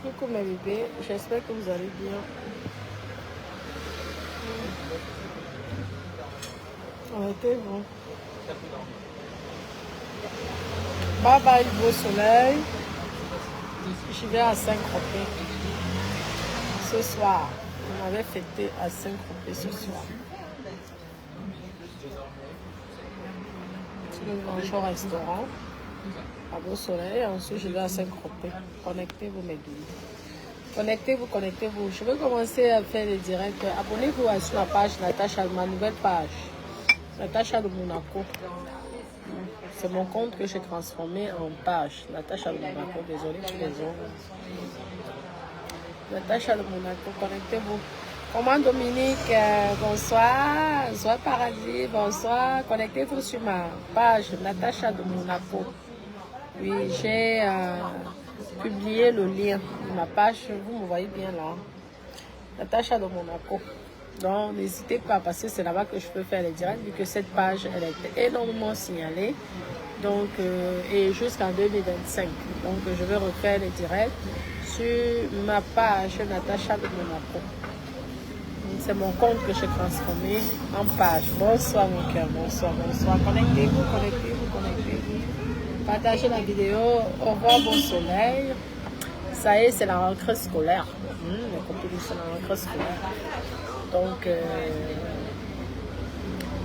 Coucou mes bébés, j'espère que vous allez bien. Arrêtez-vous. Bye bye beau soleil. Je vais à Saint-Tropez ce soir. On avait fêté à Saint-Tropez ce soir. Je mange au restaurant à beau soleil. Ensuite, je vais à Saint-Tropez. Connectez-vous mes bébés. Connectez-vous, connectez-vous. Je vais commencer à faire les directs. Abonnez-vous sur la page Natacha, ma nouvelle page. Natacha de Monaco. C'est mon compte que j'ai transformé en page. Natacha de Monaco, désolé pour les autres. Natacha de Monaco, connectez-vous. Comment Dominique, bonsoir. Bonsoir Paradis, bonsoir. Connectez-vous sur ma page Natacha de Monaco. Oui, j'ai publié le lien de ma page. Vous me voyez bien là. Natacha de Monaco. Donc, n'hésitez pas parce que c'est là-bas que je peux faire les directs vu que cette page, elle est énormément signalée. Donc, et jusqu'en 2025. Donc, je vais refaire les directs sur ma page Natacha de Monaco. C'est mon compte que j'ai transformé en page. Bonsoir mon cœur, bonsoir, bonsoir. Connectez-vous, connectez-vous, connectez-vous. Partagez la vidéo. Au revoir, bon soleil. Ça y est, c'est la rentrée scolaire. Les copines, c'est la rentrée scolaire. Donc,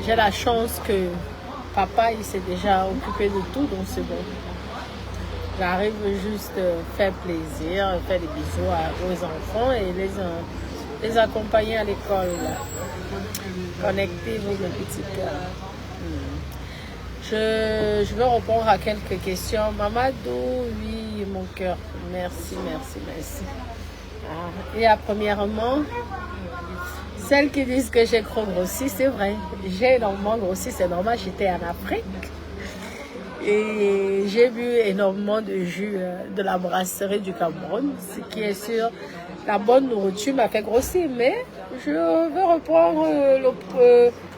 j'ai la chance que papa, il s'est déjà occupé de tout, donc c'est bon. J'arrive juste faire plaisir, faire des bisous aux enfants et les accompagner à l'école. Connectez-vous, mes petits cœurs. Je vais répondre à quelques questions. Mamadou, oui, mon cœur. Merci, merci, merci. Et premièrement, celles qui disent que j'ai trop grossi, c'est vrai. J'ai énormément grossi, c'est normal, j'étais en Afrique. Et j'ai bu énormément de jus de la brasserie du Cameroun. Ce qui est sûr, la bonne nourriture m'a fait grossir. Mais je vais reprendre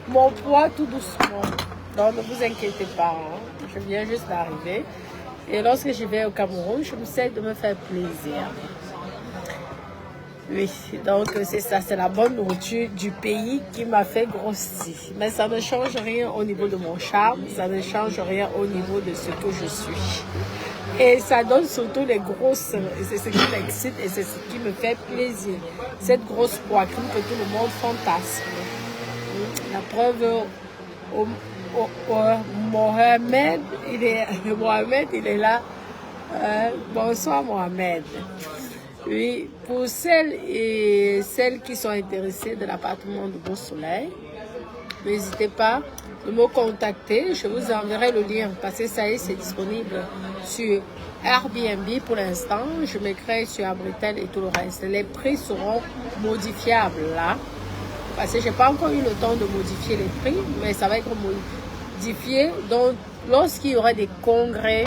mon poids tout doucement. Donc ne vous inquiétez pas, hein. Je viens juste d'arriver. Et lorsque je vais au Cameroun, je me sais de me faire plaisir. Oui, donc c'est ça, c'est la bonne nourriture du pays qui m'a fait grossir. Mais ça ne change rien au niveau de mon charme, ça ne change rien au niveau de ce que je suis. Et ça donne surtout les grosses seins. Et c'est ce qui m'excite et c'est ce qui me fait plaisir. Cette grosse poitrine que tout le monde fantasme. La preuve, Mohamed, il est là. Bonsoir Mohamed. Oui, pour celles qui sont intéressées de l'appartement de Beau Soleil, n'hésitez pas de me contacter. Je vous enverrai le lien parce que ça y est, c'est disponible sur Airbnb pour l'instant. Je mettrai sur Abritel et tout le reste. Les prix seront modifiables là. Parce que je n'ai pas encore eu le temps de modifier les prix, mais ça va être modifié. Donc, lorsqu'il y aura des congrès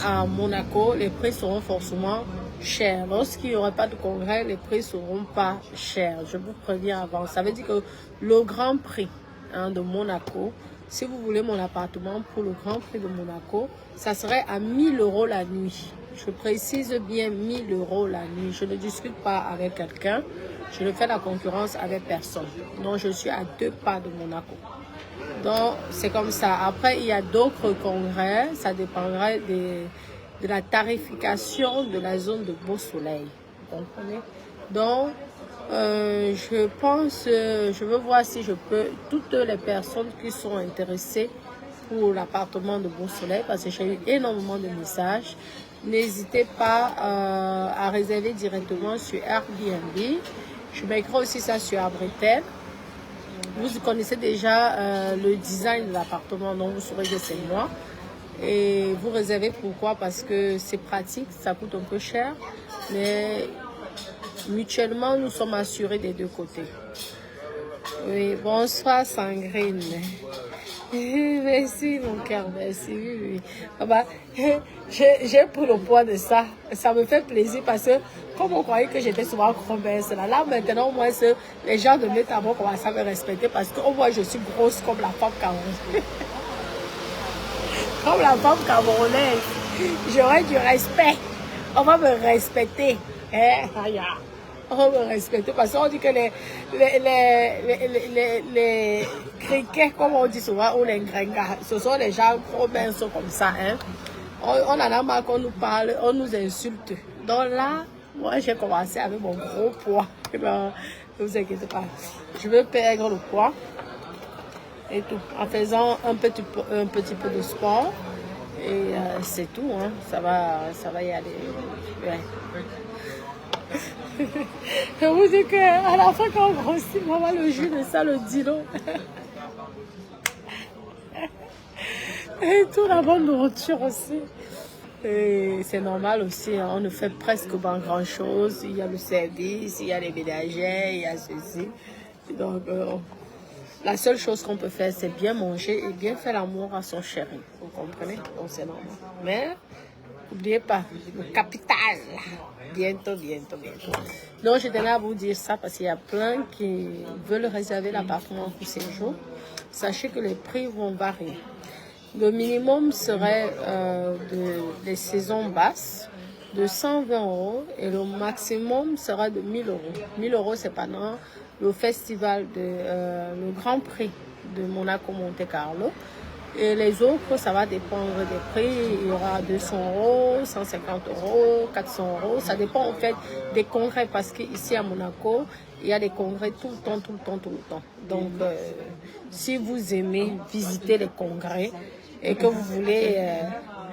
à Monaco, les prix seront forcément chers. Lorsqu'il n'y aura pas de congrès, les prix ne seront pas chers. Je vous préviens avant. Ça veut dire que le grand prix de Monaco, si vous voulez mon appartement pour le grand prix de Monaco, ça serait à 1 000 € la nuit. Je précise bien 1 000 € la nuit. Je ne discute pas avec quelqu'un. Je ne fais la concurrence avec personne. Donc, je suis à 2 pas de Monaco. Donc, c'est comme ça. Après, il y a d'autres congrès. Ça dépendrait de la tarification de la zone de Beau Soleil. Vous comprenez? Donc, je pense, je veux voir si je peux, toutes les personnes qui sont intéressées pour l'appartement de Beau Soleil, parce que j'ai eu énormément de messages, n'hésitez pas à réserver directement sur Airbnb. Je mettrai aussi ça sur Abritel. Vous connaissez déjà le design de l'appartement, donc vous saurez que c'est moi. Et vous réservez pourquoi? Parce que c'est pratique, ça coûte un peu cher, mais mutuellement, nous sommes assurés des deux côtés. Oui, bonsoir Sangrine. Merci mon cœur, merci. Oui, oui. Ah bah, j'ai pris le poids de ça. Ça me fait plaisir parce que comme on croyait que j'étais souvent grosse là maintenant au moins les gens de Métabo commencent à me respecter parce qu'au moins je suis grosse comme la femme camerounaise. Comme la femme camerounaise. J'aurai du respect. On va me respecter. Aïe, on me respecte parce qu'on dit que les criquets, comme on dit souvent, ou les gringas, ce sont les gens trop minces comme ça. Hein. On en a marre qu'on nous parle, on nous insulte. Donc là, moi j'ai commencé avec mon gros poids. Non, ne vous inquiétez pas. Je veux perdre le poids et tout. En faisant un petit peu de sport. Et c'est tout, hein. Ça va y aller. Ouais. Je vous dis qu'à la fin, quand on grossit, on va le jus de ça, le dilo. Et tout, la bonne nourriture aussi. Et c'est normal aussi, hein. On ne fait presque pas grand chose. Il y a le service, il y a les ménagères, il y a ceci. Donc, la seule chose qu'on peut faire, c'est bien manger et bien faire l'amour à son chéri. Vous comprenez? Donc, c'est normal. Mais, n'oubliez pas, le capital. Bientôt. Donc, je tenais à vous dire ça parce qu'il y a plein qui veulent réserver l'appartement pour séjour. Sachez que les prix vont varier. Le minimum serait des saisons basses de 120 € et le maximum sera de 1000 €. 1000 €, c'est pendant le festival le Grand Prix de Monaco Monte Carlo. Et les autres, ça va dépendre des prix. Il y aura 200 €, 150 €, 400 €. Ça dépend en fait des congrès parce qu'ici à Monaco, il y a des congrès tout le temps. Donc, si vous aimez visiter les congrès et que vous voulez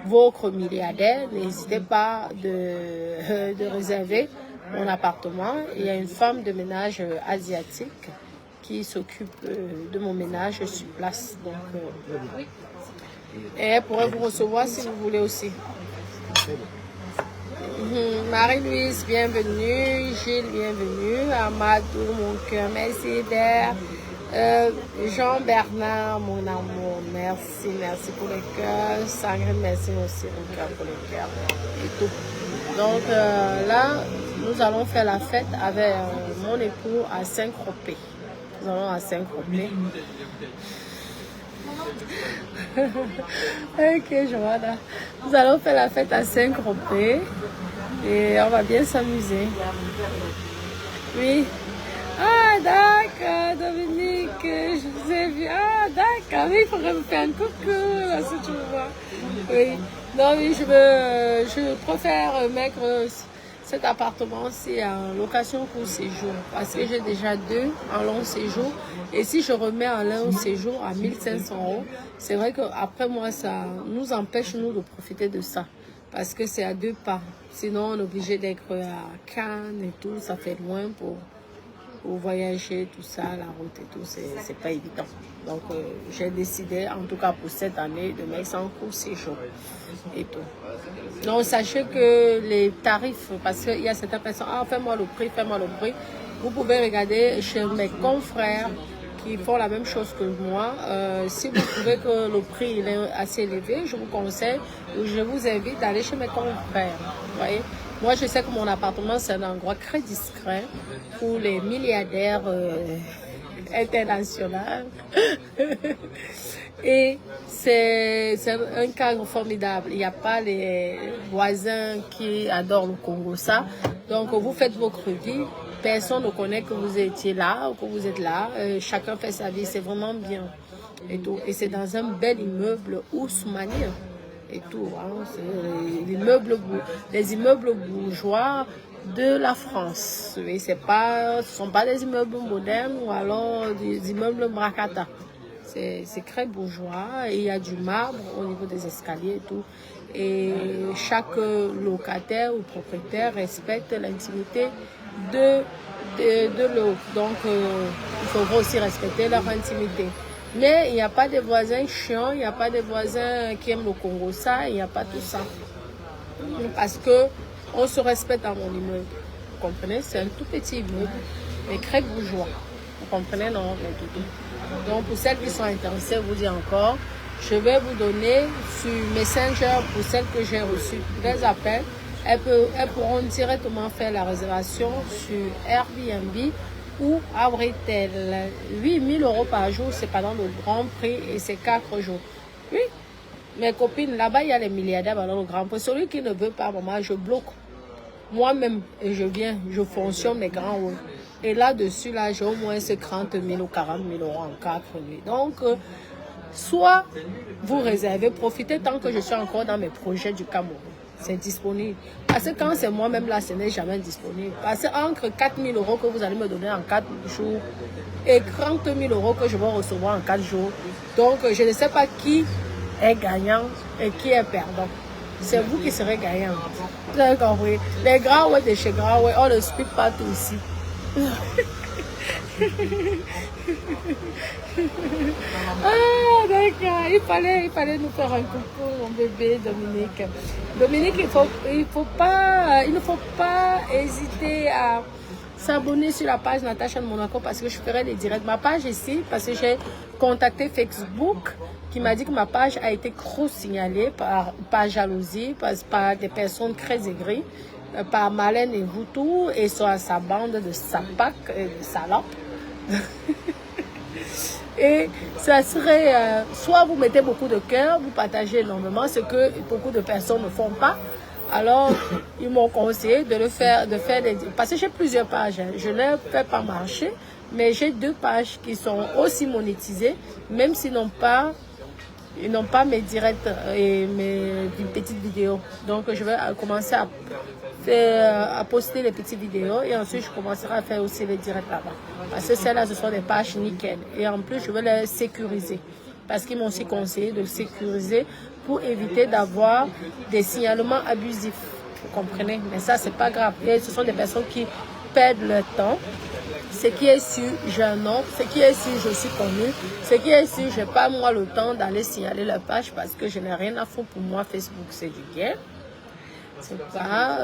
votre milliardaire, n'hésitez pas de réserver mon appartement. Il y a une femme de ménage asiatique qui s'occupe de mon ménage sur place. Donc, et elle pourrait vous recevoir si vous voulez aussi. Marie-Louise, bienvenue. Gilles, bienvenue. Amadou, mon cœur, merci d'air. Jean-Bernard, mon amour, merci pour le cœur. Sandrine, merci aussi mon cœur pour le cœur. Et tout. Donc là, nous allons faire la fête avec mon époux à Saint-Tropez. Nous allons à Saint-Tropez. Ok, Joanna. Nous allons faire la fête à Saint-Tropez et on va bien s'amuser. Oui. Ah, d'accord, Dominique, je vous ai vu. Ah, d'accord, oui, il faudrait me faire un coucou, là, si tu me vois. Oui. Non, oui, je préfère mettre cet appartement-ci en location pour séjour parce que j'ai déjà 2 en long séjour et si je remets en long séjour à 1500 €, c'est vrai qu'après moi ça nous empêche nous de profiter de ça parce que c'est à 2 pas, sinon on est obligé d'être à Cannes et tout, ça fait loin pour voyager, tout ça, la route et tout, c'est pas évident. Donc, j'ai décidé, en tout cas pour cette année, de mettre ça en cours séjour et tout. Donc, sachez que les tarifs, parce qu'il y a certaines personnes, ah, fais-moi le prix. Vous pouvez regarder chez mes confrères qui font la même chose que moi. Si vous trouvez que le prix il est assez élevé, je vous conseille, je vous invite à aller chez mes confrères. Vous voyez? Moi, je sais que mon appartement, c'est un endroit très discret pour les milliardaires internationaux. Et c'est un cadre formidable. Il n'y a pas les voisins qui adorent le Congo, ça. Donc, vous faites votre vie. Personne ne connaît que vous étiez là ou que vous êtes là. Chacun fait sa vie. C'est vraiment bien. Et tout. Et c'est dans un bel immeuble haussmannien. Et tout, hein. Les immeubles bourgeois de la France. Oui, ce ne sont pas des immeubles modernes ou alors des immeubles bracata. C'est très bourgeois et il y a du marbre au niveau des escaliers et tout. Et chaque locataire ou propriétaire respecte l'intimité de l'autre. Donc, il faudra aussi respecter leur intimité. Mais il n'y a pas de voisins chiants, il n'y a pas de voisins qui aiment le Congo, ça, il n'y a pas tout ça. Parce que on se respecte dans mon immeuble. Vous comprenez? C'est un tout petit immeuble, mais très bourgeois. Vous comprenez, non? Donc, pour celles qui sont intéressées, je vous dis encore, je vais vous donner sur Messenger, pour celles que j'ai reçues, des appels. Elles pourront directement faire la réservation sur Airbnb ou à Britel. 8 000 € par jour, c'est pendant le Grand Prix et c'est 4 jours. Oui, mes copines, là-bas, il y a les milliardaires pendant le Grand Prix. Celui qui ne veut pas, maman, je bloque. moi-même, et je fonctionne mes grands hauts. Et là-dessus, là, j'ai au moins 30 000 ou 40 000 euros en 4 nuits. Donc, soit vous réservez, profitez tant que je suis encore dans mes projets du Cameroun. C'est disponible. Parce que quand c'est moi-même là, ce n'est jamais disponible. Parce que entre 4 000 euros que vous allez me donner en 4 jours et 30 000 euros que je vais recevoir en 4 jours, donc je ne sais pas qui est gagnant et qui est perdant. C'est vous qui serez gagnant. Vous avez compris? Les grands ouais de chez grands ouais, on ne speak pas tout ici. Ah, d'accord. Il fallait nous faire un coucou, mon bébé Dominique. Dominique, il ne faut pas hésiter à s'abonner sur la page Natacha de Monaco parce que je ferai les directs. Ma page ici, parce que j'ai contacté Facebook qui m'a dit que ma page a été trop signalée par jalousie, par des personnes très aigries, par Malène et Voutou et sa bande de sapac et de salopes. Et ça serait, soit vous mettez beaucoup de cœur, vous partagez énormément, ce que beaucoup de personnes ne font pas. Alors, ils m'ont conseillé de faire des... Parce que j'ai plusieurs pages, hein. Je ne les fais pas marcher, mais j'ai 2 pages qui sont aussi monétisées, même s'ils n'ont pas mes directs et mes petites vidéos. Donc, je vais commencer à poster les petites vidéos et ensuite, je commencerai à faire aussi les directs là-bas. Parce que celles-là, ce sont des pages nickel. Et en plus, je vais les sécuriser. Parce qu'ils m'ont aussi conseillé de le sécuriser pour éviter d'avoir des signalements abusifs. Vous comprenez? Mais ça, c'est pas grave. Et ce sont des personnes qui perdent leur temps. Ce qui est sûr, j'ai un nom. Ce qui est sûr, je suis connue. Ce qui est sûr, je n'ai pas moi le temps d'aller signaler la page parce que je n'ai rien à foutre. Pour moi, Facebook, c'est du game. C'est pas...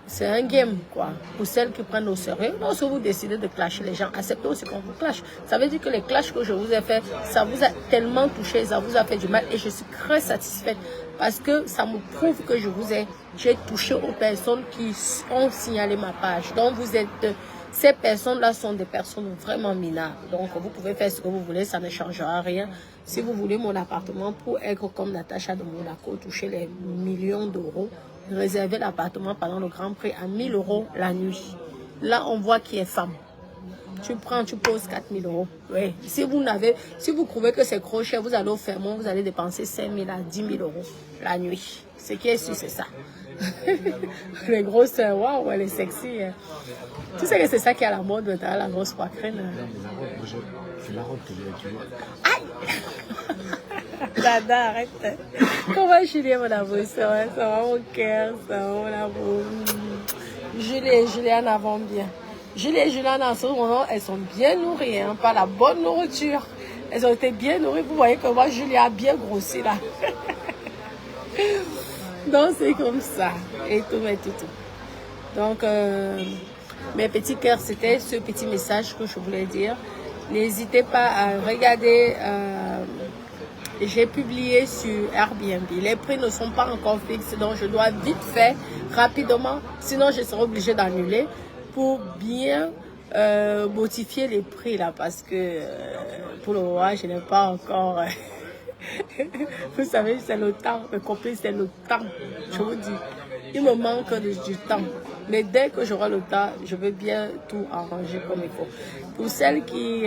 c'est un game, quoi. Pour celles qui prennent au sérieux. Lorsque vous décidez de clasher les gens, acceptez aussi qu'on vous clash. Ça veut dire que les clashs que je vous ai fait, ça vous a tellement touché, ça vous a fait du mal. Et je suis très satisfaite parce que ça me prouve que j'ai touché aux personnes qui ont signalé ma page. Donc, ces personnes-là sont des personnes vraiment minables. Donc, vous pouvez faire ce que vous voulez, ça ne changera rien. Si vous voulez mon appartement pour être comme Natacha de Monaco, toucher les millions d'euros, réserver l'appartement pendant le Grand Prix à 1 000 euros la nuit. Là, on voit qui est femme. Tu poses 4 000 euros. Oui. Si vous trouvez que c'est trop cher, vous allez au Fermont, vous allez dépenser 5 000 à 10 000 euros la nuit. Ce qui est sûr, c'est ça. Les grosses, waouh, elle est sexy. Hein. Tu sais que c'est ça qui est à la mode, la grosse poitrine. C'est la robe que tu vois. Aïe! Dada, arrête. Comment Julien, mon amour, ça va mon cœur, ça va mon amour. Julie en avant bien. Julie et Julien en ce moment, elles sont bien nourries, hein, par la bonne nourriture. Elles ont été bien nourries. Vous voyez que moi, Julie a bien grossi là. Donc, c'est comme ça. Et tout, et tout. Donc, mes petits cœurs, c'était ce petit message que je voulais dire. N'hésitez pas à regarder. J'ai publié sur Airbnb. Les prix ne sont pas encore fixes, donc je dois vite faire rapidement. Sinon, je serai obligée d'annuler pour bien modifier les prix là, parce que pour le moment, je n'ai pas encore. Vous savez, c'est le temps. Le complice, c'est le temps. Je vous dis, il me manque du temps. Mais dès que j'aurai le temps, je vais bien tout arranger comme il faut. Pour celles qui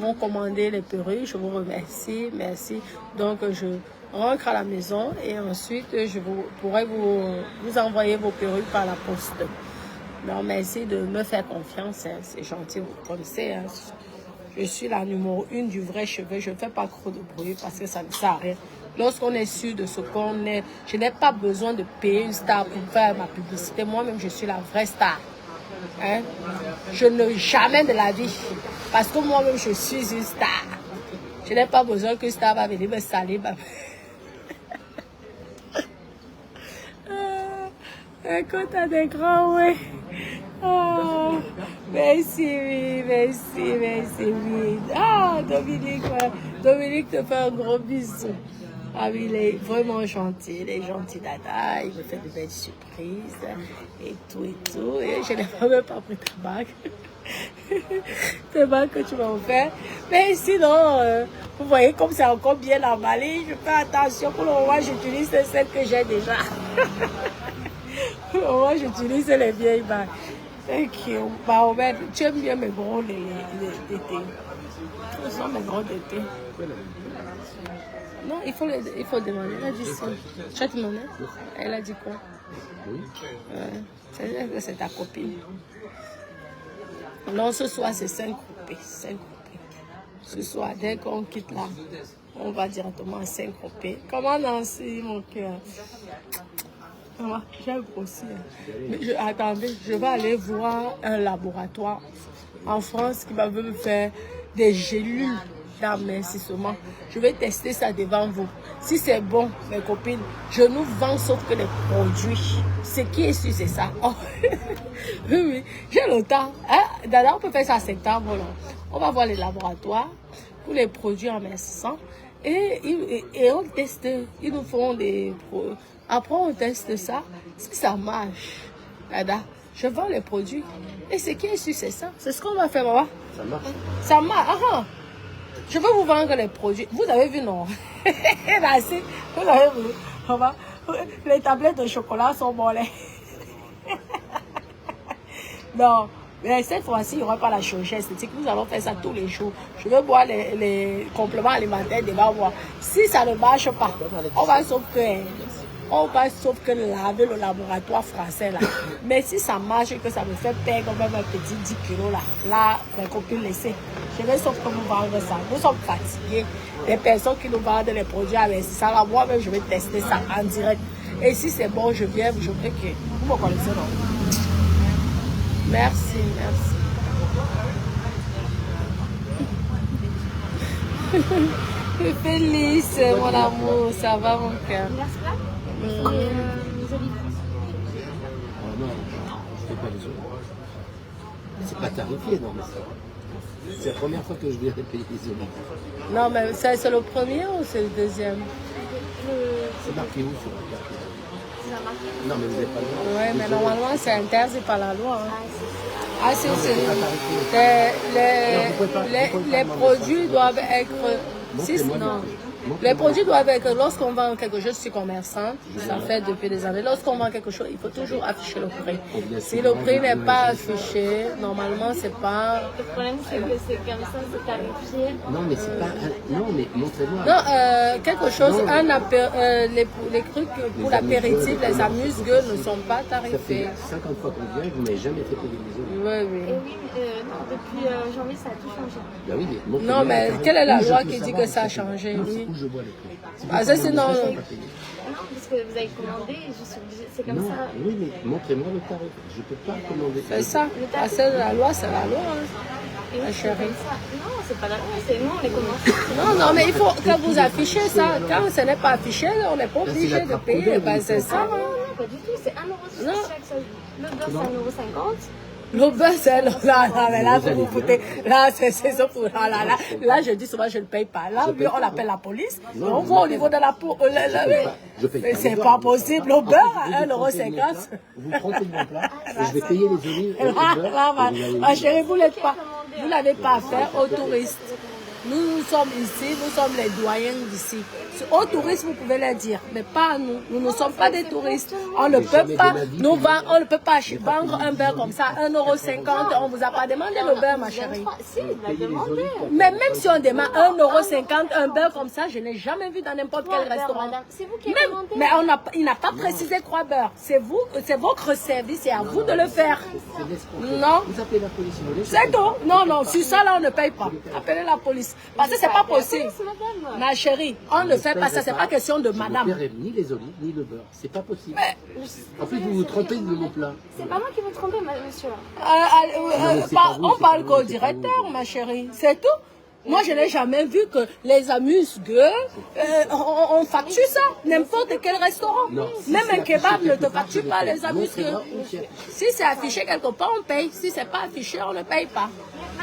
m'ont commandé les perruques, je vous remercie. Merci. Donc, je rentre à la maison et ensuite, je pourrai vous envoyer vos perruques par la poste. Donc, merci de me faire confiance. Hein. C'est gentil, vous connaissez. Hein. Je suis la numéro 1 du vrai cheveu. Je ne fais pas trop de bruit parce que ça ne sert à rien. Lorsqu'on est sûr de ce qu'on est, je n'ai pas besoin de payer une star pour faire ma publicité. Moi-même, je suis la vraie star. Hein? Je ne jamais de la vie. Parce que moi-même, je suis une star. Je n'ai pas besoin qu'une star va venir me salir. Écoute, t'as des grands, ouais. Oh, merci, oui, oui. Ah, Dominique, ouais. Dominique te fait un gros bisou. Ah oui, il est vraiment gentil, il est gentil, Dada, il me fait de belles surprises, et tout. Et je n'ai même pas pris ta bague. Ta bague que tu m'as offert. Mais sinon, vous voyez comme c'est encore bien emballé, je fais attention, pour le moment, j'utilise celle que j'ai déjà. Moi, j'utilise les vieilles bagues. Thank you. Mahomet, tu aimes bien mes gros d'été. Ce sont mes gros d'été. Non, il faut demander. Elle a dit ça. Tu as demandé? Elle a dit quoi? Oui. C'est ta copine. Non, ce soir, c'est 5 roupies. 5 roupies. Ce soir, dès qu'on quitte là, on va directement à 5 roupies. Comment Nancy, mon cœur? J'aime aussi. Mais attendez, je vais aller voir un laboratoire en France qui va me faire des gélules d'amincissement. Je vais tester ça devant vous. Si c'est bon, mes copines, je nous vends sauf que les produits. Ce qui est sûr, c'est ça. Oh. Oui, j'ai le temps. Hein? D'ailleurs, on peut faire ça en septembre. Là. On va voir les laboratoires pour les produits amincissants. Et on teste. Ils nous font des produits. Après, on teste ça. Si ça marche, je vends les produits. Et ce qui est sûr, c'est ça. C'est ce qu'on va faire, maman. Ça marche. Ça marche. Ah, je veux vous vendre les produits. Vous avez vu, non? Merci. Vous avez vu. Maman, les tablettes de chocolat sont bonnes. Non. Mais cette fois-ci, il n'y aura pas la chirurgie esthétique. Nous allons faire ça tous les jours. Je veux boire les compléments alimentaires devant moi. Si ça ne marche pas, on va sauf que laver le laboratoire français là. Mais si ça marche et que ça me fait perdre même un petit 10 kilos là, mes copines laissez. Je vais sauf que vous vendre ça. Nous sommes fatigués. Les personnes qui nous vendent les produits avec ça là, moi-même je vais tester ça en direct. Et si c'est bon, je viens, je veux que vous me connaissez non? Merci, merci. Félix, mon amour, ça va mon cœur? Oh non, je fais pas les autres. C'est pas tarifé, non, mais c'est la première fois que je viens payer les olives. Non, mais c'est le premier ou c'est le deuxième? C'est marqué où sur le carte? Non, mais vous n'avez pas le droit. Oui, mais normalement, c'est interdit par la loi. Hein. Ah, c'est les produits doivent être... Non. Les produits doivent être, lorsqu'on vend quelque chose, je suis commerçante, ça fait depuis des années. Lorsqu'on vend quelque chose, il faut toujours afficher le prix. Si le prix n'est pas affiché, normalement, c'est pas... Le problème, c'est que c'est comme ça, c'est tarifé. Non, mais c'est pas... Non, mais montrez-moi. Non, quelque chose, les trucs pour l'apéritif, les amuse-gueules ne sont pas Ça tarifés. fait 50 fois qu'on vient, vous n'avez jamais fait payer les olives. Oui, Et oui, non, depuis janvier, ça a tout changé. Ben oui, mais montrez-moi Non, mais la tarif. quelle est la Où je loi peux qui dit savoir que ça a si c'est- changé, où oui. où je vois les prix. Si vous Ah, ça, c'est commandez, non. je ne peux pas payer. Non, parce que vous avez commandé, je suis obligée, c'est comme Non, ça. oui, mais montrez-moi le tarif. Je ne peux pas commander. C'est ça. Ah, c'est la loi, c'est la loi. Hein. Et oui, Ma c'est chérie. comme ça. Non, c'est pas la loi, c'est nous, on les commande. Non, non, mais il faut que vous affichez ça. Quand ce n'est pas affiché, on n'est pas c'est obligé la de trappe payer. poubelle, Ben, vous c'est faites. ça. Non, Hein. non, pas du tout, c'est 1 euro Non. chaque seul. Le beurre, c'est 1,50 €. Le beurre, c'est là, mais là, vous vous foutez. Là, c'est ça pour là, je dis souvent, je ne paye pas. Là, on appelle la police. On voit au niveau de la Je paye pas. c'est pas possible. Le beurre à 1,50 €. Vous trompez de mon plat, et je vais payer les olives et le Là, beurre. là, et vous allez ma me dire. chérie, vous n'avez pas affaire aux touristes. Nous sommes ici, nous sommes les doyens d'ici. Aux touristes, vous pouvez les dire, mais pas à nous. Nous ne sommes pas des touristes. On ne peut pas on ne peut pas vendre un beurre comme ça, 1,50 €. On vous a pas demandé le beurre, ma chérie. Si, il l'a demandé. Mais même si on demande 1,50 €, un beurre comme ça, je n'ai jamais vu dans n'importe quel restaurant. Madame, c'est vous qui Même, commandez. mais il n'a pas précisé 3 beurres. C'est vous, c'est votre service, c'est à vous de le faire. C'est l'escroquerie. Non. Vous appelez la police, vous voulez. C'est tout. Non, non, sur ça là, on ne paye pas. Appelez la police. Parce que c'est pas possible. C'est madame. Ma chérie, on ne fait pas ça. C'est pas question de Je ne madame. paierai ni les olives, ni le beurre. C'est pas possible. Mais, En plus, vous vous trompez de mon plat. C'est pas moi qui vous trompez, monsieur. c'est pas vous, on c'est parle pas qu'au vous, c'est pas directeur, vous. ma chérie. C'est tout. Moi, je n'ai jamais vu que les amuse-gueules, on facture ça. N'importe quel restaurant. Non, si Même c'est un kebab affiché ne te quelque part, facture je pas le les paye. amuse-gueules. Montrez-moi où c'est affiché. Si c'est affiché quelque part, on paye. Si c'est pas affiché, on ne paye pas.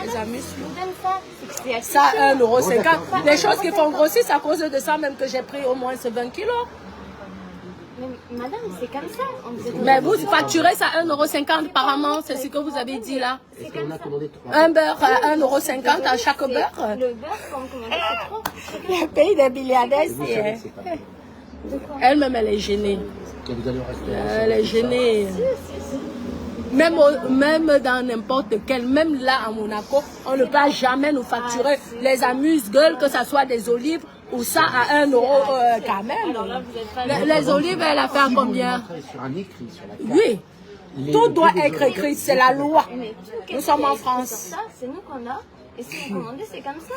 Les amuse-gueules. Je vous donne ça. C'est que c'est Ça, affiché. 1,50 €. d'accord. Les choses qui font grossir, c'est à cause de ça même que j'ai pris au moins 20 kilos. Mais madame, c'est comme ça. On vous a Mais vous facturez ça 1,50 € apparemment, c'est ce que vous avez dit là. Est-ce qu'on a commandé 3 Un beurre à 1,50 € à chaque beurre. Le beurre, quand vous commandez, c'est trop. Le pays des milliardaires, Vous savez que c'est pas vrai. elle-même, elle est gênée. Et vous allez au restaurant. Elle est gênée. Même dans n'importe quel, même là à Monaco, on ne peut jamais nous facturer les amuse-gueules, que ce soit des olives ou ça à 1 euro quand même. Les olives, elle a fait à combien? Sur un écrit, sur la carte, Oui, tout doit être écrit, c'est la loi. Mais tout Nous sommes en questionné, France. c'est comme ça, c'est nous qu'on a. Et si vous commandez, c'est comme ça.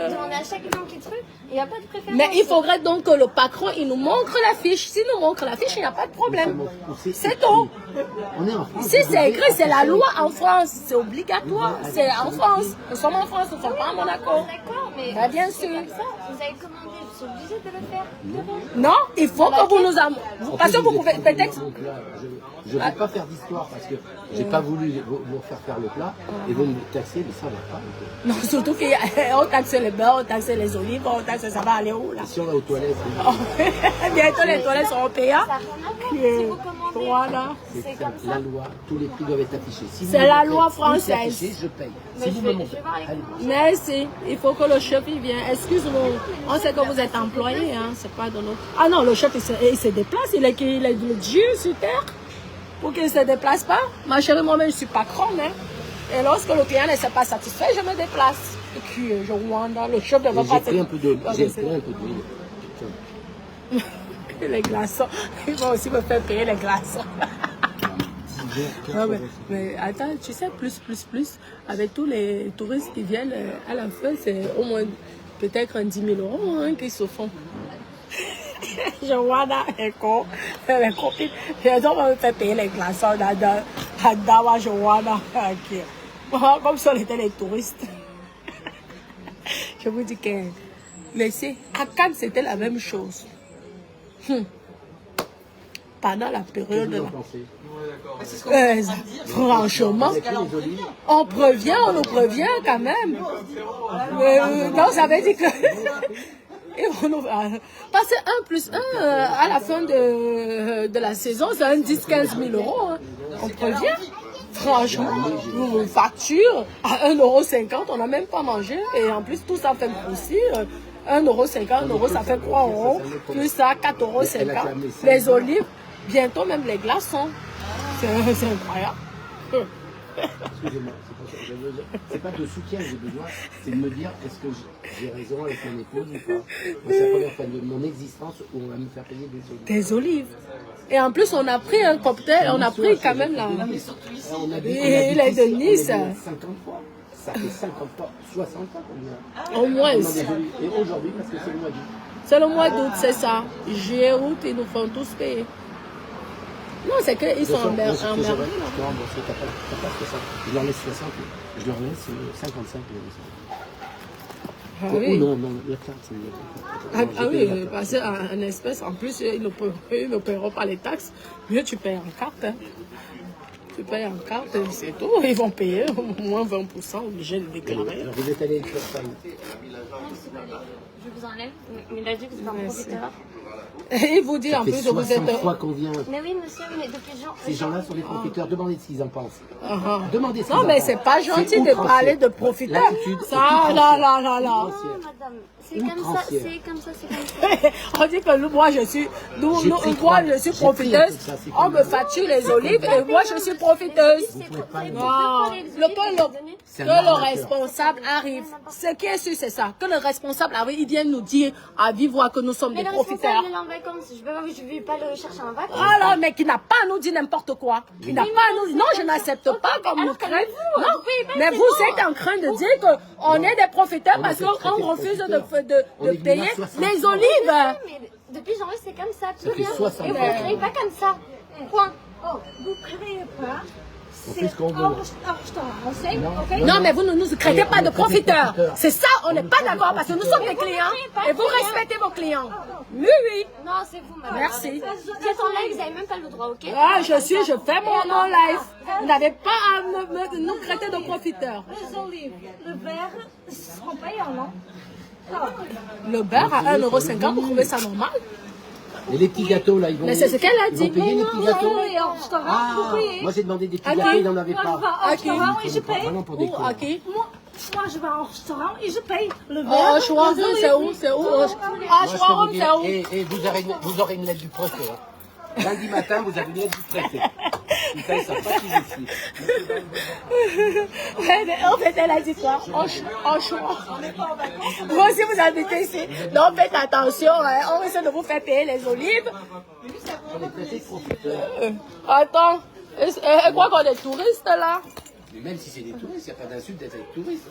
Demandez à chacun un petit truc, il n'y a pas de préférence. Mais il faudrait donc que le patron, il nous montre la fiche. S'il nous montre la fiche, il n'y a pas de problème. C'est tout. On est en France. Si c'est écrit, c'est la loi en France. C'est obligatoire. C'est en France. Nous sommes en France, nous ne sommes pas à Monaco. D'accord, mais Bah, bien c'est sûr. comme ça. Vous avez commandé, vous êtes obligé de le faire. Non, il faut que vous nous parce que vous pouvez peut-être. Je ne vais pas faire d'histoire parce que j'ai pas voulu vous faire le plat et vous me taxez, mais ça va pas. Non, surtout qu'on taxe les beurre, on taxe les olives, on taxe, ça va aller où là? Si on va aux toilettes, Bientôt les toilettes seront payantes. Ça n'a rien à voir. Si vous commandez, Voilà. c'est comme ça. la loi, tous les prix doivent être affichés. Si vous C'est me la montrez loi où c'est française. affiché, je paye. Mais Si je vous vais- me montrez, je vais voir avec allez. vous. Merci. Il faut que le chef il vienne. Excuse-nous. On sait que vous êtes employé, hein. C'est pas de notre. Ah non, le chef il se déplace. Il est le Dieu sur terre. Pour qu'il ne se déplace pas. Ma chérie, moi-même, je suis patron, hein. Et lorsque le client ne s'est pas satisfait, je me déplace. Et puis, je Rwanda, le chef ne va pas. J'ai pris un peu d'huile. J'ai pris un peu d'huile. Les glaçons. Ils vont aussi me faire payer les glaçons. Non, mais attends, tu sais, plus, avec tous les touristes qui viennent, à la fin, c'est au moins peut-être 10 000 euros hein, qui se font. Je vois dans les copines, elles ont me fait payer les glaçons dans Dawa, je vois dans comme si on était les touristes. Je vous dis que, laissez, à Cannes, c'était la même chose. Pendant la période de franchement, on nous prévient quand même. Donc ça veut dire que et parce que 1 + 1 à la fin de la saison, c'est un 10-15 000 euros. Hein. On prévient. Franchement, nous facture à 1,50 €, on n'a même pas mangé. Et en plus, tout ça fait grossir. 1,50 €, ça fait 3 €. Plus ça, 4,50 €. Les olives, bientôt même les glaçons. C'est incroyable. Excusez-moi, c'est pas de soutien que j'ai besoin, c'est de me dire est-ce que j'ai raison avec mon épouse ou pas. C'est la première fois de mon existence où on va me faire payer des olives. Des olives. Et en plus, on a pris un cocktail, on a pris quand même la. Et il est de Nice. 50 fois. Ça fait 50 fois, 60 fois qu'on vient. Au moins. Et aujourd'hui, parce que c'est le mois d'août. C'est le mois d'août, c'est ça. Juillet, août, ils nous font tous payer. Non, c'est qu'ils sont emmerdés. Je leur laisse 60, je leur laisse 55. Ah oui. Non, la carte, c'est mieux. Ah oui, passer en espèce, en plus, ils ne paieront pas les taxes. Mieux, tu payes en carte. Hein. Tu payes en carte, c'est tout. Ils vont payer au moins 20%, obligé de déclarer. Alors, vous êtes allé faire ça. Je vous enlève. Mais il a dit que vous êtes un profiteur. Il vous dit en plus que vous êtes. 60 fois qu'on vient. Mais oui, monsieur, mais depuis genre. Ces gens-là sont des profiteurs. Demandez ce qu'ils en pensent. Demandez ce qu'ils en Non, pensent. mais c'est pas gentil de parler de profiteurs. Ça, là. Non, madame, c'est comme ça, c'est comme ça. On dit que moi, je suis profiteuse. On me facture les olives et moi, je suis profiteuse. Non, que le responsable arrive. Ce qui est sûr, c'est ça. Que le responsable arrive, il vient nous dire à vive voix que nous sommes Mais des le profiteurs. responsable, il est en vacances. Je vais pas le chercher en vacances. Alors, mais qui n'a pas à nous dire n'importe quoi. Il n'a pas à nous dire. Non, je n'accepte pas comme nous craignons. Non, mais vous êtes en train de dire qu'on est des profiteurs parce qu'on refuse de payer les olives. Mais depuis janvier, c'est comme ça. Plus fait rien. 60 Et vous ne créez pas comme ça. Point. Oh, vous ne créez pas. fait ce qu'on veut. Non, mais vous ne nous traitez pas de profiteurs. C'est ça, on n'est pas d'accord parce que nous sommes des clients et vous respectez vos clients. Oui. Non, c'est vous, madame. Merci. Vous êtes en live, vous n'avez même pas le droit, ok? Ah, je fais mon live. Vous n'avez pas à nous traiter de profiteurs. Les olives, le verre, sont payants, non? Le beurre à 1,50 €, vous trouvez ça normal? Et les petits gâteaux, là, ils vont. Mais c'est ce qu'elle a Ils vont dit. payer les petits gâteaux. Et au restaurant, Ah, vous payez. moi j'ai demandé des petits Ok. gâteaux, ils n'en avaient Moi, je vais pas. au restaurant et je paye. Vraiment pour des cons. Ok. Moi, je vais au restaurant et je paye le verre. Oh, Chouarou, c'est où? Ah, Moi, je peux Chouarou, vous c'est dire, où? et vous aurez une lettre du procureur. Lundi matin, vous avez une lettre du préfet. Putain, ils savent pas qui je suis. En fait, elle a dit quoi? En choix. Vous aussi, vous habitez ici. Donc, faites attention. Hein. On risque de vous faire payer les olives. On est traités de profiteurs. Attends. Elle croit qu'on est touristes, là? Mais même si c'est des touristes, il n'y a pas d'insulte d'être avec touristes.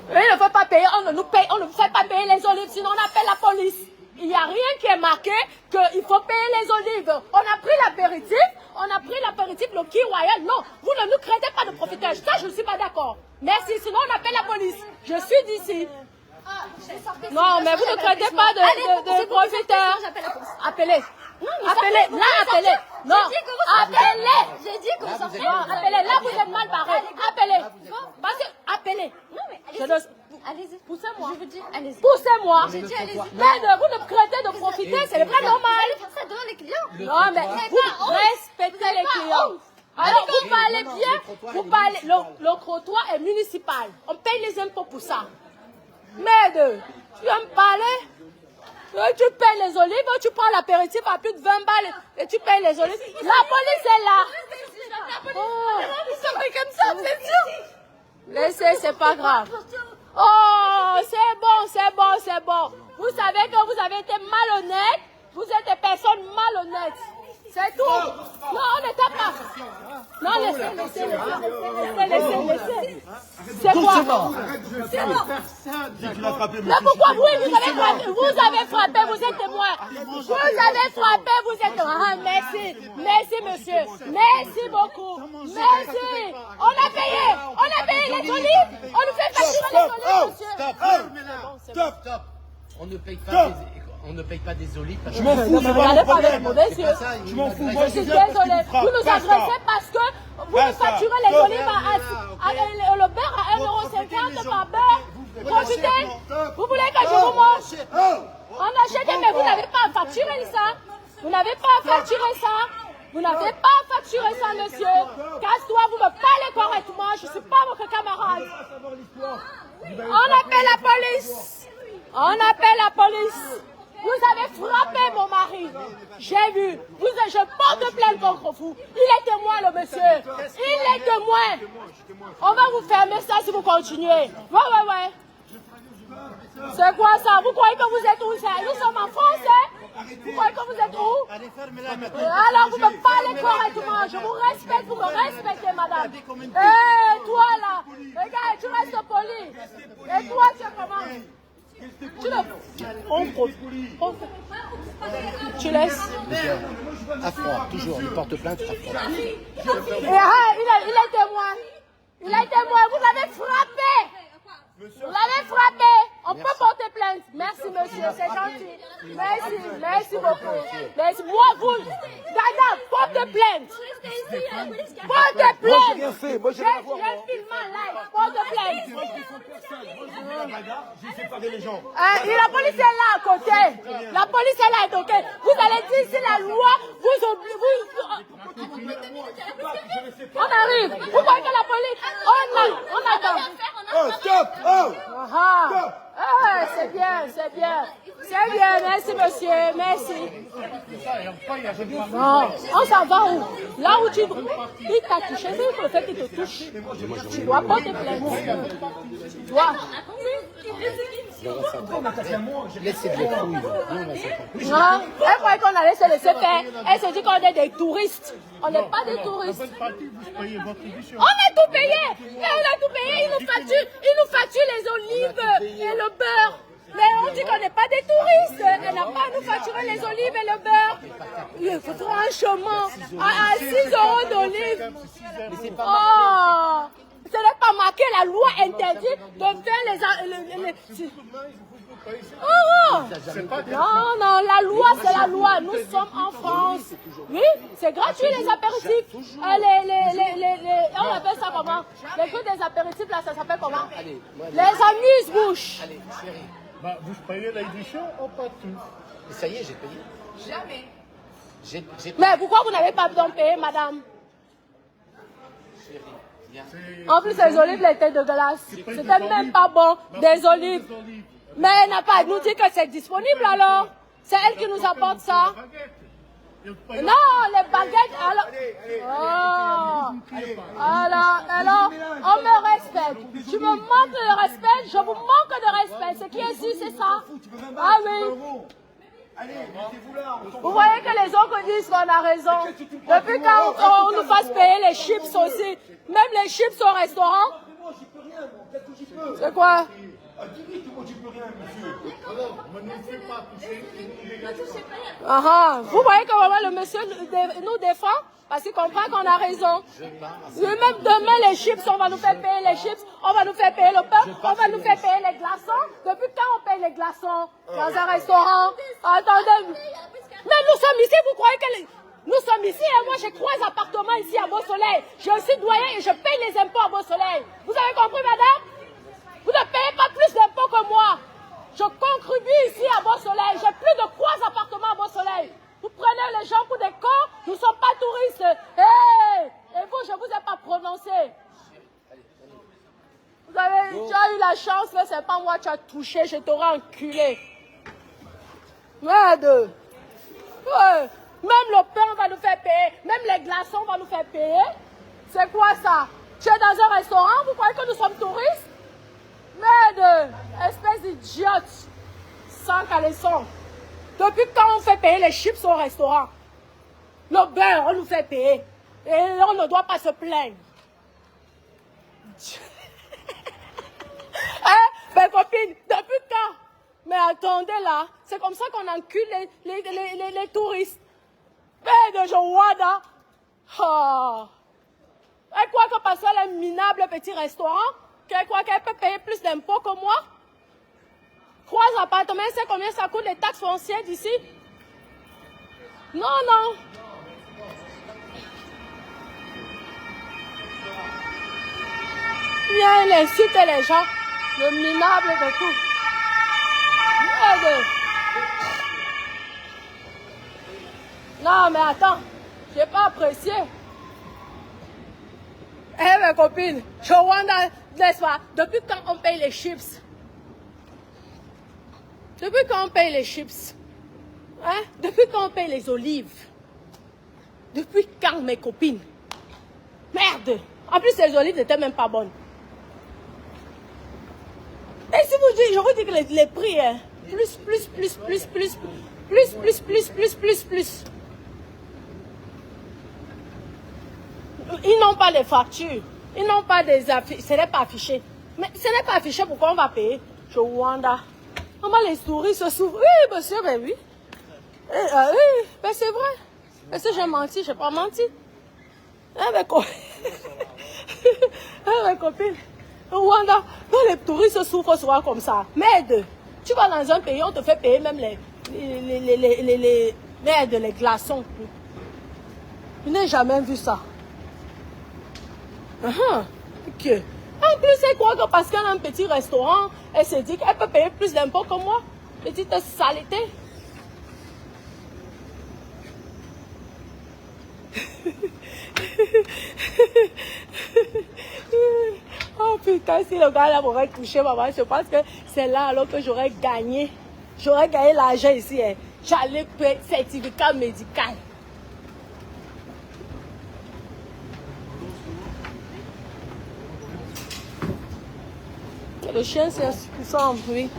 Il ne faut pas payer, on ne nous paye, on ne fait pas payer les olives, sinon on appelle la police. Il n'y a rien qui est marqué qu'il faut payer les olives. On a pris l'apéritif, le Key Royal. Non, vous ne nous créez pas de profiteurs. Ça, je ne suis pas d'accord. Merci, sinon on appelle la police. Je suis d'ici. Non, mais vous ne traitez pas de profiteurs. Appelez. Appelez, là, appelez. Non, appelez. J'ai dit qu'on s'en fout. Appelez, là, vous êtes mal barré. Appelez. Parce que, appelez. Non, mais allez-y. Poussez-moi. Je vous dis, allez-y. Poussez-moi. J'ai dit, allez-y. Mais vous ne traitez de profiter, c'est pas normal. Faire ça devant les clients. Non, mais vous respectez les clients. Alors, vous parlez bien, vous parlez, le trottoir est municipal. On paye les impôts pour ça. Merde, tu vas me parler? Tu payes les olives, tu prends l'apéritif à plus de 20 balles et tu payes les olives. La police est là. Oh, ça fait comme ça, c'est sûr. Laissez, c'est pas grave. Oh, c'est bon. Vous savez que vous avez été malhonnête. Vous êtes des personnes malhonnêtes. C'est tout. Non, on ne tape pas. Non, laissez. C'est quoi? C'est bon. Mais pourquoi vous avez frappé, vous êtes témoin. Vous avez frappé, vous êtes... Ah, merci monsieur. Merci beaucoup. Merci. On a payé les olives. On nous fait facturer les olives, monsieur. Stop. On ne paye pas des olives parce que... Je m'en fous, ne regardez pas avec mauvais yeux. Je m'en fous, je suis désolée. Vous nous agressez parce que vous nous facturez les olives le beurre à 1,50 € par beurre. Profitez. Vous voulez que je vous montre? On achète, mais vous n'avez pas à facturer ça. Vous n'avez pas à facturer ça, monsieur. Casse-toi, vous me parlez correctement. Je ne suis pas votre camarade. On appelle la police. Vous avez frappé mon mari. J'ai vu. Je porte plainte contre vous. Il est témoin, le monsieur. Il est témoin. On va vous fermer ça si vous continuez. Ouais. C'est quoi ça? Vous croyez que vous êtes où? Nous sommes en France, hein? Vous croyez que vous êtes où? Alors vous me parlez correctement. Je vous respecte, vous me respectez, madame. Hé, toi là. Regarde, tu restes poli. Et toi, tu es comment? Tu laisses. À froid, toujours. Il porte plainte à froid. Il est témoin. Vous l'avez frappé. On peut porter plainte. Merci, monsieur. C'est gentil. Merci beaucoup. Merci. Moi, vous, Dada, porte plainte. Porte plainte. Moi, j'ai rien fait. Moi, j'ai rien à voir. J'ai filmé en live. Porte plainte. J'ai séparé les gens. La police est là à côté. Vous allez dire si la loi vous oblige. On arrive. Vous voyez que la police. On attend. Oh, stop! Oh! C'est bien. Merci, monsieur. Merci. Non, on s'en va où? Là où il t'a touché, c'est le fait qu'il te touche. Tu dois porter plainte. Tu dois. Laissez les couilles. Non, elle croyait qu'on allait se laisser faire. Elle se dit qu'on est des touristes. On n'est pas des touristes. On a tout payé. Il nous facture les olives et le beurre. Mais on dit qu'on n'est pas des touristes. Elle n'a pas à nous facturer les olives et le beurre. Franchement, à 6 € d'olives. Oh, ce n'est pas marqué, la loi interdit de faire les non, la loi, c'est la loi. Nous sommes en France. Oui, c'est gratuit les apéritifs. On appelle ça comment? Les trucs des apéritifs, là, ça s'appelle comment? Les amuse-bouches. Allez, chérie. Bah, vous payez l'édition ou pas tout? Et ça y est, j'ai payé. Jamais. J'ai payé. Mais pourquoi vous n'avez pas besoin de payer, madame? Chérie, viens. En plus, les olives étaient dégueulasses. C'était même pas bon. Des olives. Mais elle n'a pas à nous dire que c'est disponible alors. C'est elle qui nous apporte ça. Non, les baguettes, alors... Oh. Alors, on me respecte. Tu me manques de respect, je vous manque de respect. Ce qui est ici, c'est ça. Ah oui. Vous voyez que les autres disent qu'on a raison. Depuis quand on nous fasse payer les chips aussi, même les chips au restaurant. C'est quoi? Vous voyez que vraiment le monsieur nous défend parce qu'il comprend qu'on a raison. Même demain, les chips, on va nous faire payer les chips, on va nous faire payer le pain, on va nous faire payer les glaçons. Depuis quand on paye les glaçons dans un restaurant? Attendez. Mais nous sommes ici, vous croyez que... Nous sommes ici et moi j'ai 3 appartements ici à Beau-Soleil. Je suis doyen et je paye les impôts à Beau-Soleil. Vous avez compris, madame? Vous ne payez pas plus d'impôts que moi. Je contribue ici à Beau-Soleil. J'ai plus de 3 appartements à Beau-Soleil. Vous prenez les gens pour des cons. Nous ne sommes pas touristes. Hey! Et vous, je ne vous ai pas prononcé. Tu as eu la chance, mais ce n'est pas moi que tu as touché. Je t'aurais enculé. Merde. Ouais. Même le pain va nous faire payer. Même les glaçons vont nous faire payer. C'est quoi ça? Tu es dans un restaurant, vous croyez que nous sommes touristes? Merde! Espèce d'idiote! Sans caleçon. Depuis quand on fait payer les chips au restaurant? Le beurre, on nous fait payer. Et on ne doit pas se plaindre. Mes copines, depuis quand? Mais attendez là, c'est comme ça qu'on encule les touristes. Mais de Jowada. Oh. Elle croit que parce qu'elle est un minable petit restaurant, qu'elle croit qu'elle peut payer plus d'impôts que moi? 3 appartements, c'est combien ça coûte les taxes foncières d'ici? Non, non. Viens, elle insulte les gens. Le minable de tout. Merde. Non, mais attends, j'ai pas apprécié. Mes copines, je Rwanda, n'est-ce pas, depuis quand on paye les chips? Depuis quand on paye les chips? Hein? Depuis quand on paye les olives? Depuis quand, mes copines? Merde! En plus, les olives n'étaient même pas bonnes. Et si vous dites, je vous dis que les prix, hein, plus. Ils n'ont pas les factures. Ils n'ont pas des affiches. Ce n'est pas affiché. Mais ce n'est pas affiché, pourquoi on va payer? Je Rwanda. Comment les souris se s'ouvrent? Oui, monsieur, ben oui. Oui, ben c'est vrai. Est-ce que j'ai menti? Je n'ai pas menti. Mes copines. Rwanda, quand les touristes souffrent souvent comme ça. Merde. Tu vas dans un pays, on te fait payer même les glaçons. Je n'ai jamais vu ça. Okay. En plus, elle croit que parce qu'elle a un petit restaurant, elle se dit qu'elle peut payer plus d'impôts que moi. Petite saleté. Oh putain, si le gars là m'aurait touché, maman, je pense que c'est là alors que j'aurais gagné. J'aurais gagné l'argent ici. Hein. J'allais payer certificat médical. Le chien, c'est un puissant bruit.